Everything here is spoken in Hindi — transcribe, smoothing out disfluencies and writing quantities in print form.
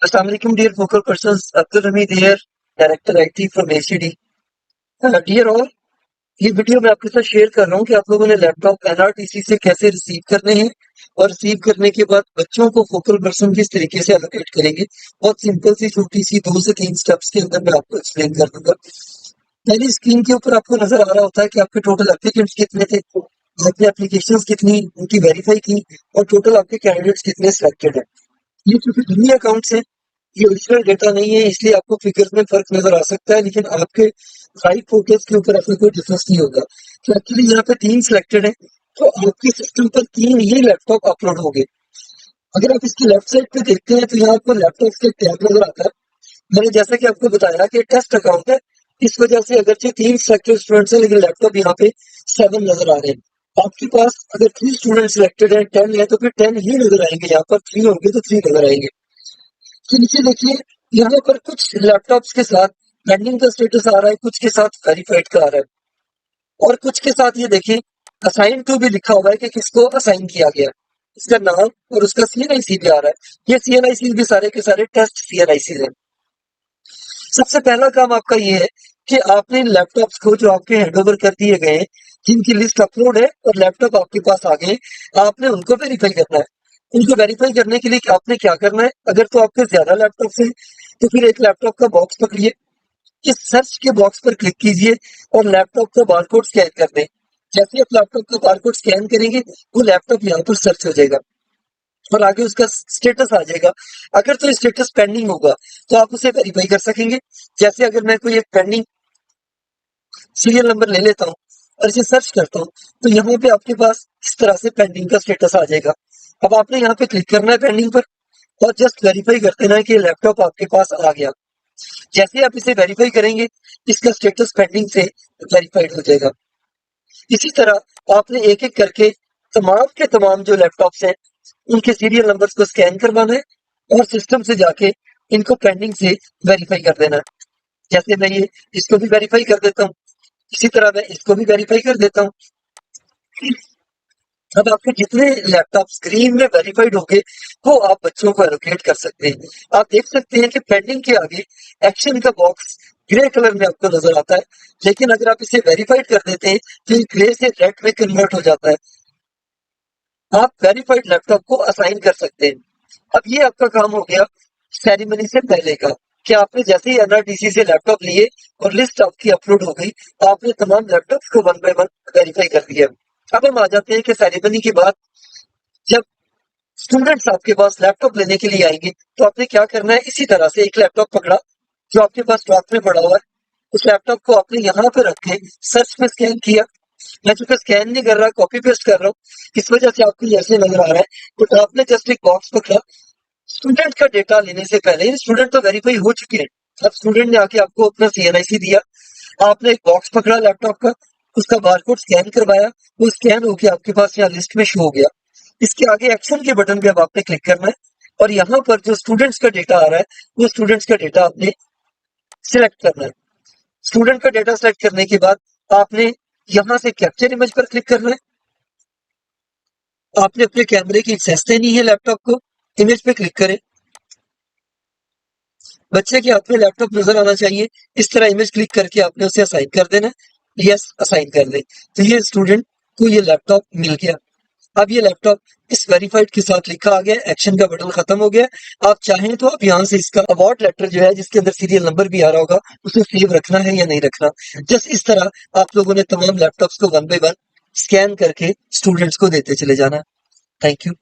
Assalamu alaikum, dear focal persons. Abdul Hamid here, Director IT from ACD. Dear all, ये वीडियो मैं आपके साथ शेयर कर रहा हूँ कि आप लोगों ने लैपटॉप एनआरटीसी से कैसे रिसीव करने हैं और रिसीव करने के बाद बच्चों को फोकल पर्सन किस तरीके से एलोकेट करेंगे। बहुत सिंपल सी छोटी सी 2 से 3 स्टेप्स के अंदर मैं आपको एक्सप्लेन कर दूंगा। पहली स्क्रीन के ऊपर आपको नजर आ रहा होता है कि आपके टोटल एप्लीकेंट्स कितने थे, आपकी एप्लीकेशंस कितनी उनकी वेरीफाई की और टोटल आपके कैंडिडेट्स कितने सिलेक्टेड है। ये क्योंकि डमी अकाउंट्स हैं, ये ओरिजिनल डेटा नहीं है, इसलिए आपको फिगर्स में फर्क नजर आ सकता है, लेकिन आपके लाइव फोटोज के ऊपर ऐसा कोई डिफरेंस नहीं होगा। तो एक्चुअली यहाँ पे 3 सिलेक्टेड है, तो आपके सिस्टम पर 3 ही लैपटॉप अपलोड होंगे। अगर आप इसकी लेफ्ट साइड पे देखते हैं तो यहाँ पर लैपटॉप का टैब नजर आता है। मैंने जैसा कि आपको बताया कि टेस्ट अकाउंट है, इस वजह से अगरचे 3 सिलेक्टेड स्टूडेंट्स हैं लेकिन लैपटॉप यहाँ पे 7 नजर आ रहे हैं। आपके पास अगर 3 स्टूडेंट सिलेक्टेड है, 10 है, तो फिर 10 ही नजर आएंगे। यहाँ पर 3 होंगे तो 3 नजर आएंगे। तो नीचे देखिए, यहाँ पर कुछ लैपटॉप्स के साथ पेंडिंग का स्टेटस आ रहा है, कुछ के साथ वेरीफाइड का आ रहा है और कुछ के साथ ये देखिए असाइन टू भी लिखा हुआ है कि किसको असाइन किया गया, इसका नाम और उसका सीएनआईसी भी आ रहा है। ये सीएनआईसी भी सारे के सारे टेस्ट सीएनआईसी हैं। सबसे पहला काम आपका ये है कि आपने लैपटॉप्स को जो आपके हैंडओवर कर दिए गए हैं, जिनकी लिस्ट अपलोड है और लैपटॉप आपके पास आ गए, आपने उनको वेरीफाई करना है। उनको वेरीफाई करने के लिए आपने क्या करना है, अगर तो आपके ज्यादा लैपटॉप हैं तो फिर एक लैपटॉप का बॉक्स पकड़िए, इस सर्च के बॉक्स पर क्लिक कीजिए और लैपटॉप का बारकोड स्कैन कर दें। जैसे आप लैपटॉप का बारकोड स्कैन करेंगे वो लैपटॉप यहाँ पर सर्च हो जाएगा और आगे उसका स्टेटस आ जाएगा। अगर तो स्टेटस पेंडिंग होगा तो आप उसे वेरीफाई कर सकेंगे। जैसे अगर मैं कोई एक पेंडिंग सीरियल नंबर ले लेता हूँ और इसे सर्च करता हूँ तो यहाँ पे आपके पास इस तरह से पेंडिंग का स्टेटस आ जाएगा। अब आपने यहाँ पे क्लिक करना है पेंडिंग पर और जस्ट वेरीफाई कर देना है कि लैपटॉप आपके पास आ गया। जैसे आप इसे वेरीफाई करेंगे इसका स्टेटस पेंडिंग से वेरीफाइड हो जाएगा। इसी तरह आपने एक एक करके तमाम के तमाम जो लैपटॉप्स हैं उनके सीरियल नंबर्स को स्कैन करवाना है और सिस्टम से जाके इनको पेंडिंग से वेरीफाई कर देना है। जैसे मैं ये इसको भी वेरीफाई कर देता हूँ, इसी तरह मैं इसको भी वेरीफाई कर देता हूँ। अब आपके जितने लैपटॉप स्क्रीन में वेरीफाइड होंगे वो आप बच्चों को एलोकेट कर सकते हैं। आप देख सकते हैं कि पेंडिंग के आगे एक्शन का बॉक्स ग्रे कलर में आपको नजर आता है, लेकिन अगर आप इसे वेरीफाइड कर देते हैं तो ये ग्रे से रेड में कन्वर्ट हो जाता है। आप वेरीफाइड लैपटॉप को असाइन कर सकते हैं। अब ये आपका काम हो गया सेरेमनी से पहले का, कि आपने जैसे ही एनआरटीसी से लैपटॉप लिए और लिस्ट आपकी अपलोड हो गई, आपने तमाम लैपटॉप्स को वन बाय वन वेरीफाई कर दिया। अब हम आ जाते हैं कि सेरेमनी के बाद जब स्टूडेंट्स आपके पास लैपटॉप लेने के लिए आएंगे तो आपने क्या करना है, इसी तरह से एक लैपटॉप पकड़ा जो आपके पास स्टॉक में पड़ा हुआ है, उस लैपटॉप को आपने यहाँ पे रख के सर्च में स्कैन किया। मैं चूंकि स्कैन नहीं कर रहा, कॉपी पेस्ट कर रहा हूँ, इस वजह से आपको ऐसे नजर आ रहा है। तो आपने जस्ट एक बॉक्स पकड़ा, स्टूडेंट का डेटा लेने से पहले स्टूडेंट तो वेरीफाई हो चुके हैं। अब स्टूडेंट ने आके आपको अपना सीएनआईसी दिया, आपने एक बॉक्स पकड़ा लैपटॉप का, उसका बारकोड स्कैन करवाया, वो स्कैन होके आपके पास यहाँ लिस्ट में शो हो गया। इसके आगे एक्शन के बटन पे अब आपने क्लिक करना है और यहाँ पर जो स्टूडेंट्स का डेटा आ रहा है वो स्टूडेंट्स का डेटा आपने सिलेक्ट करना है। स्टूडेंट का डेटा सिलेक्ट करने के बाद आपने यहाँ से कैप्चर इमेज पर क्लिक करना है। आपने अपने कैमरे की एक्सेस देनी है लैपटॉप को, इमेज पे क्लिक करें। बच्चे के हाथ में लैपटॉप नजर आना चाहिए, इस तरह इमेज क्लिक करके आपने उसे असाइन कर देना है। यस, असाइन कर दें तो ये स्टूडेंट को ये लैपटॉप मिल गया। अब ये लैपटॉप इस वेरीफाइड के साथ लिखा आ गया, एक्शन का बटन खत्म हो गया। आप चाहें तो आप यहाँ से इसका अवार्ड लेटर जो है जिसके अंदर सीरियल नंबर भी आ रहा होगा उसे सेव रखना है या नहीं रखना। जस्ट इस तरह आप लोगों ने तमाम लैपटॉप्स को वन बाय वन स्कैन करके स्टूडेंट्स को देते चले जाना है। Thank you.